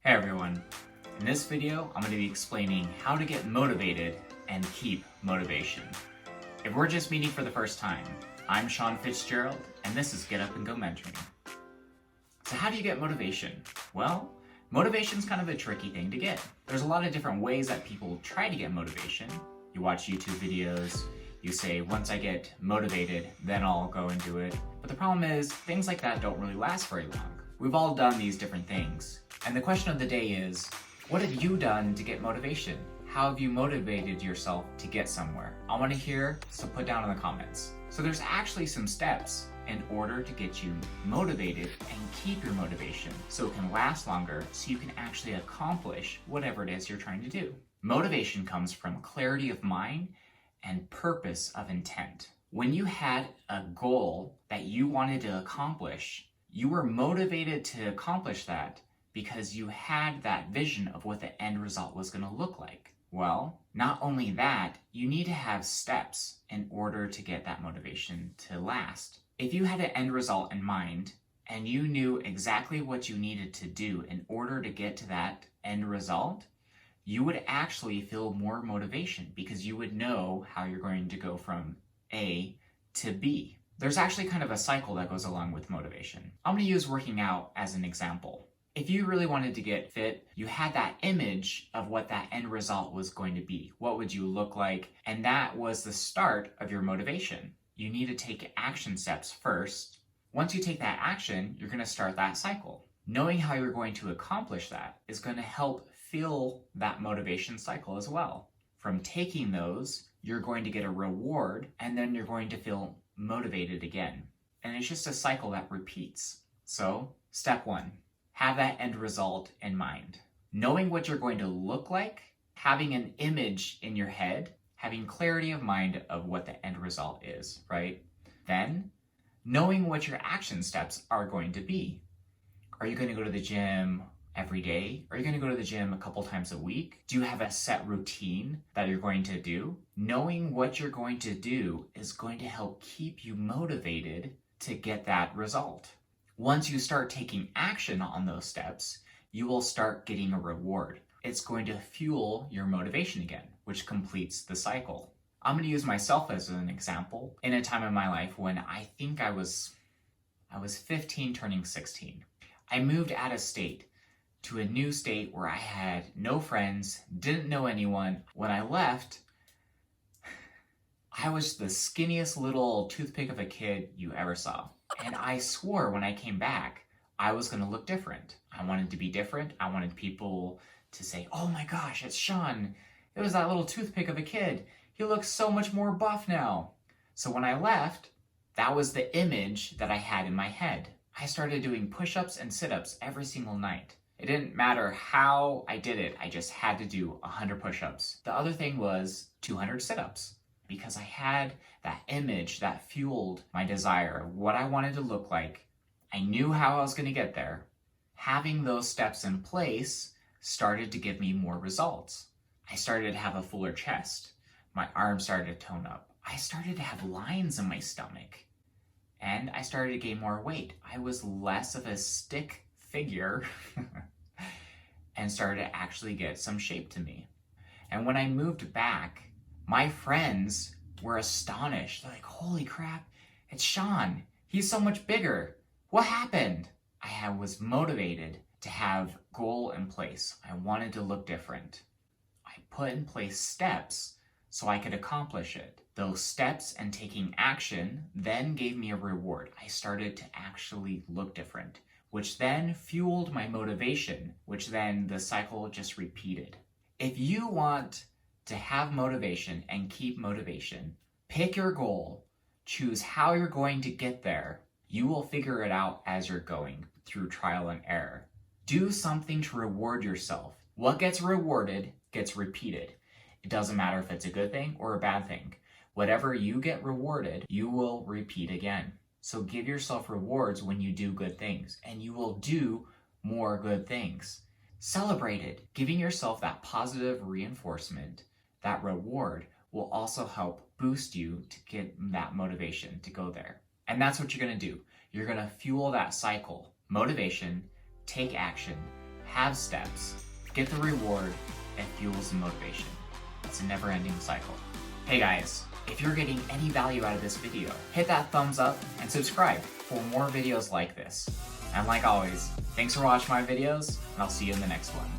Hey everyone, in this video I'm going to be explaining how to get motivated and keep motivation. If we're just meeting for the first time, I'm Sean Fitzgerald and this is Get Up and Go Mentoring. So how do you get motivation? Well, motivation's kind of a tricky thing to get. There's a lot of different ways that people try to get motivation. You watch YouTube videos, you say, once I get motivated, then I'll go and do it. But the problem is, things like that don't really last very long. We've all done these different things. And the question of the day is, what have you done to get motivation? How have you motivated yourself to get somewhere? I want to hear, so put down in the comments. So there's actually some steps in order to get you motivated and keep your motivation so it can last longer, so you can actually accomplish whatever it is you're trying to do. Motivation comes from clarity of mind and purpose of intent. When you had a goal that you wanted to accomplish, you were motivated to accomplish that because you had that vision of what the end result was going to look like. Well, not only that, you need to have steps in order to get that motivation to last. If you had an end result in mind and you knew exactly what you needed to do in order to get to that end result, you would actually feel more motivation because you would know how you're going to go from A to B. There's actually kind of a cycle that goes along with motivation. I'm going to use working out as an example. If you really wanted to get fit, you had that image of what that end result was going to be. What would you look like? And that was the start of your motivation. You need to take action steps first. Once you take that action, you're going to start that cycle. Knowing how you're going to accomplish that is going to help fuel that motivation cycle as well. From taking those, you're going to get a reward, and then you're going to feel motivated again. And it's just a cycle that repeats. So, step one. Have that end result in mind. Knowing what you're going to look like, having an image in your head, having clarity of mind of what the end result is, right? Then, knowing what your action steps are going to be. Are you going to go to the gym every day? Are you going to go to the gym a couple times a week? Do you have a set routine that you're going to do? Knowing what you're going to do is going to help keep you motivated to get that result. Once you start taking action on those steps, you will start getting a reward. It's going to fuel your motivation again, which completes the cycle. I'm going to use myself as an example in a time in my life when I think I was 15 turning 16. I moved out of state to a new state where I had no friends, didn't know anyone. When I left, I was the skinniest little toothpick of a kid you ever saw. And I swore when I came back, I was going to look different. I wanted to be different. I wanted people to say, oh my gosh, it's Sean. It was that little toothpick of a kid. He looks so much more buff now. So when I left, that was the image that I had in my head. I started doing push-ups and sit-ups every single night. It didn't matter how I did it. I just had to do 100 push-ups. The other thing was 200 sit-ups. Because I had that image that fueled my desire of what I wanted to look like. I knew how I was going to get there. Having those steps in place started to give me more results. I started to have a fuller chest. My arms started to tone up. I started to have lines in my stomach. And I started to gain more weight. I was less of a stick figure and started to actually get some shape to me. And when I moved back, my friends were astonished. They're like, holy crap, it's Sean. He's so much bigger. What happened? I was motivated to have goal in place. I wanted to look different. I put in place steps so I could accomplish it. Those steps and taking action then gave me a reward. I started to actually look different, which then fueled my motivation, which then the cycle just repeated. If you want to have motivation and keep motivation, pick your goal, choose how you're going to get there. You will figure it out as you're going through trial and error. Do something to reward yourself. What gets rewarded gets repeated. It doesn't matter if it's a good thing or a bad thing. Whatever you get rewarded, you will repeat again. So give yourself rewards when you do good things, and you will do more good things. Celebrate it. Giving yourself that positive reinforcement, that reward, will also help boost you to get that motivation to go there. And that's what you're going to do. You're going to fuel that cycle. Motivation, take action, have steps, get the reward, and fuels the motivation. It's a never-ending cycle. Hey guys, if you're getting any value out of this video, hit that thumbs up and subscribe for more videos like this. And like always, thanks for watching my videos, and I'll see you in the next one.